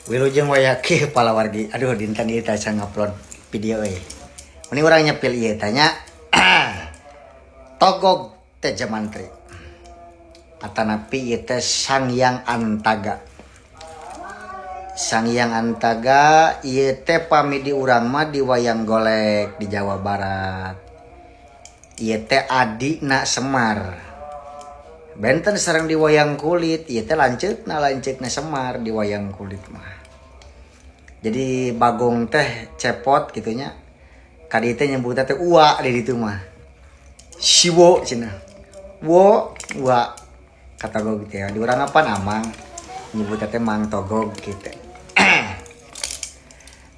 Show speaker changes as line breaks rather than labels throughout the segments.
Wilujeng wayake palawargi. Aduh dinten ieu teh ngupload video euy. Mending urang nyepil ieu tanya. Togog teh jamantri. Atanapi ieu teh Sanghyang Antaga. Sanghyang Antaga ieu teh pami di urang mah di wayang golek di Jawa Barat. Ieu teh adina Semar. Benten sareng di wayang kulit, ieu teh lanceukna Semar di wayang kulit mah. Jadi Bagong teh cepot gitunya. Kadi teh nyebutna teh uwa di ditu mah. Siwo cenah. Uwa kata gog teh. Di urang apa amang nyebutna teh Mang Togog kitu.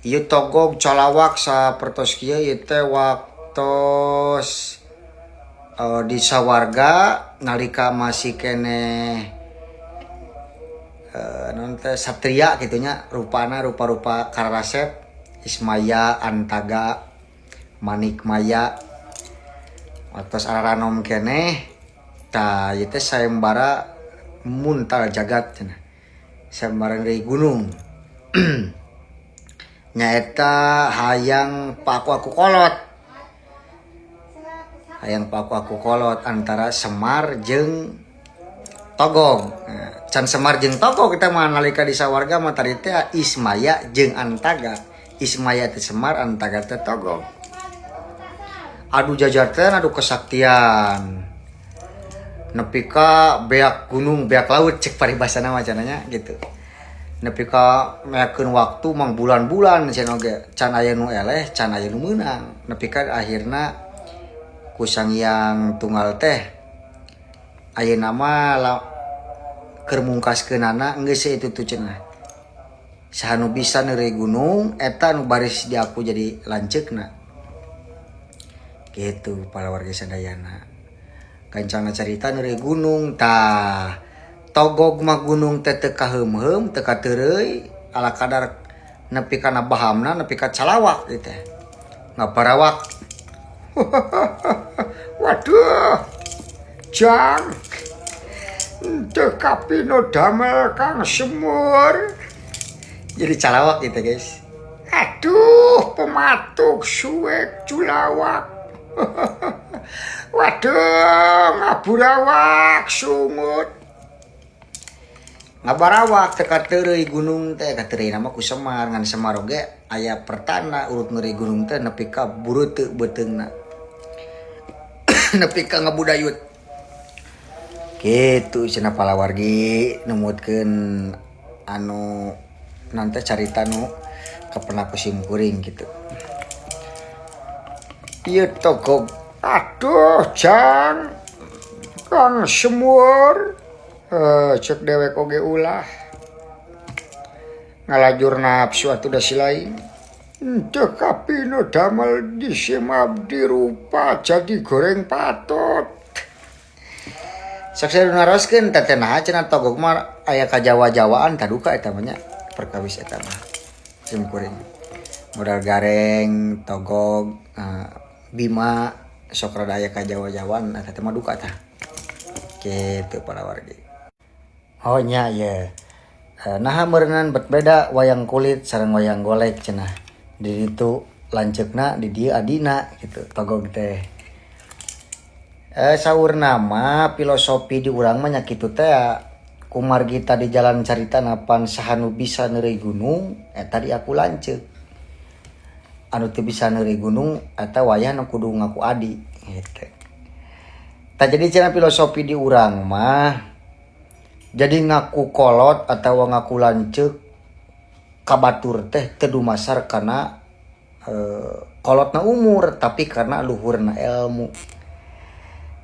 Ieu togog calawak sapertos kieu ieu teh waktos di sawarga nalika masih keneh non teh satria gitunya rupana rupa-rupa Karasep, Ismaya, Antaga, Manikmaya. Waktos aranom keneh tah ieu teh sayembara muntal jagat cenah. Sayembara dari gunung. Nyaeta hayang paku-aku kolot. Hayang paku-aku kolot antara Semar jeung Togog. Can Semar jeung Togog kita mah nalika di sawarga mah tadi teh Ismaya jeung Antaga. Ismaya teh Semar, Antaga teh Togog. Adu jajarten, adu kesaktian. Nepi ka beak gunung, beak laut cek paribasana mah cenanya gitu. Nepi ka meakeun waktu mang bulan-bulan cenah oge. Can aya nu eleh, can aya nu meunang. Nepi ka akhirna ku Sanghyang Tunggal teh ayeuna mah keur mungkaskeunana geus itu tuh cenah. Saha nu bisa neureuy gunung eta nu baris di aku jadi lanceukna. Gitu palawargi sadayana. Kancana carita neureuy gunung tah Togog mah gunung teh teu kaheum-heum, teu kateureuy, ala kadar nepi kana bahamna, nepi ka calawak ieu teh. Ngaparawak. Waduh. Jang. Teu kapino damel Kang Semur. Jadi calawak gitu guys. Aduh, pematuk suwek culawak. Waduh, ngaburawak sungut. Ngabarawak teh kateureuy gunung teh kateureuy nama ku Semar ngan Semar oge aya pertanda urut neureuy gunung teh nepi ka bureuteu beuteungna. Nepi ka ngabudayut. Kitu cenah palawargi numutkeun anu nanti carita nu kapernah kusim kuring gitu. Ieu Togog. Aduh, Jang. Kang Semur. Cek dewek oge ulah. Ngalajur nafsu atuh da silaing. Teu kapino damel disim abdi rupa jadi goreng patot. Sok saya naroskeun teh naha cenah Togog mah aya kajawa-jawaan taduka eta mah nya perkawis eta mah. Sim kuring. Modal gareng Togog Bima sok rada aya kajawa-jawaan eta teh mah duka tah. Kitu palawargi. Oh nya ya. Nah meureunnan beda wayang kulit sareng wayang golek cenah. Di ditu lanceukna di dieu adina gitu Togog teh. Saurna mah filosofi di urang mah nya kitu teh kumargita di jalan carita napan saha nu bisa neureuy gunung eta di aku lanceuk. Anu teu bisa neureuy gunung eta wayah nu kudu ngaku adi gitu. Tah jadi cenah filosofi di urang mah jadi ngaku kolot atau ngaku lanceuk kabatur teh teu dumasar kana kolotna umur tapi karena luhurna ilmu.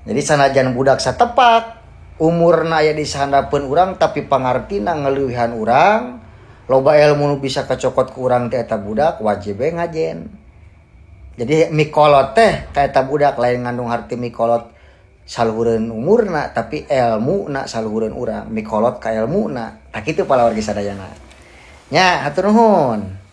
Jadi sanajan budak satepak umurna aya di sahandapeun urang tapi pangartina ngeleuwihan urang loba ilmu nu bisa kacokot ku urang teh eta budak wajib we ngajen. Jadi mikolot teh ka eta budak lain ngandung harti mikolot saluhureun umurna tapi ilmuna saluhureun urang mikolot ka ilmuna. Tah kitu palawargi sadayana. Nya hatur nuhun.